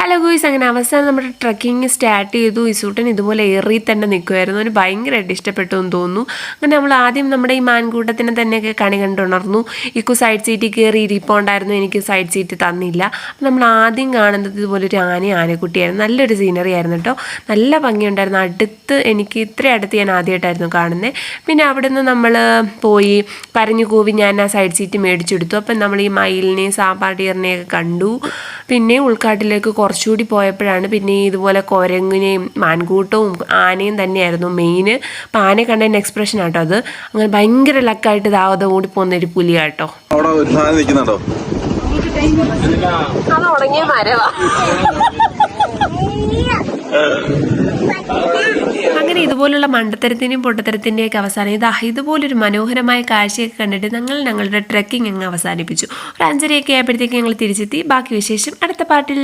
Hello ഗോയ്സ്, അങ്ങനെ അവസാനം നമ്മുടെ ട്രക്കിങ് സ്റ്റാർട്ട് ചെയ്തു. ഇസൂട്ടൻ ഇതുപോലെ ഏറി തന്നെ നിൽക്കുമായിരുന്നു. അവന് ഭയങ്കരമായിട്ട് ഇഷ്ടപ്പെട്ടു എന്ന് തോന്നുന്നു. അങ്ങനെ നമ്മൾ ആദ്യം നമ്മുടെ ഈ മാൻകൂട്ടത്തിനെ തന്നെയൊക്കെ കണി കണ്ടുണർന്നു. ഇക്കു സൈഡ് സീറ്റിൽ കയറി ഇരിപ്പുണ്ടായിരുന്നു, എനിക്ക് സൈഡ് സീറ്റ് തന്നില്ല. നമ്മൾ ആദ്യം കാണുന്നത് ഇതുപോലെ ഒരു ആനക്കുട്ടിയായിരുന്നു. നല്ലൊരു സീനറി ആയിരുന്നു കേട്ടോ, നല്ല ഭംഗിയുണ്ടായിരുന്നു. എനിക്ക് ഇത്ര അടുത്ത് ഞാൻ ആദ്യമായിട്ടായിരുന്നു കാണുന്നത്. പിന്നെ അവിടെ നിന്ന് നമ്മൾ പോയി കരഞ്ഞു കൂവി ഞാൻ ആ സൈഡ് സീറ്റ് മേടിച്ചെടുത്തു. അപ്പം നമ്മൾ ഈ മയിലിനെയും സാമ്പാടിയറിനെയൊക്കെ കണ്ടു. പിന്നെ ഉൾക്കാട്ടിലേക്ക് കുറച്ചുകൂടി പോയപ്പോഴാണ് പിന്നെ ഇതുപോലെ കുരങ്ങിനെയും മാൻകൂട്ടവും ആനയും തന്നെയായിരുന്നു മെയിൻ. അപ്പം ആനയെ കണ്ടതിൻ്റെ എക്സ്പ്രഷൻ ആട്ടോ അത്. അങ്ങനെ ഭയങ്കര ലക്കായിട്ട് ഇതാവതെ ഓടി പോകുന്നൊരു പുലിയാട്ടോ. അത് ഉണങ്ങിയ മരവാ. അങ്ങനെ ഇതുപോലുള്ള മണ്ടത്തരത്തിൻ്റെയും പൊട്ടത്തരത്തിൻ്റെയൊക്കെ അവസാനം ഇതുപോലൊരു മനോഹരമായ കാഴ്ചയൊക്കെ കണ്ടിട്ട് ഞങ്ങളുടെ ട്രെക്കിംഗ് അങ്ങ് അവസാനിപ്പിച്ചു. ഒരു 5:30 ആയപ്പോഴത്തേക്ക് ഞങ്ങൾ തിരിച്ചെത്തി. ബാക്കി വിശേഷം അടുത്ത പാട്ടിൽ.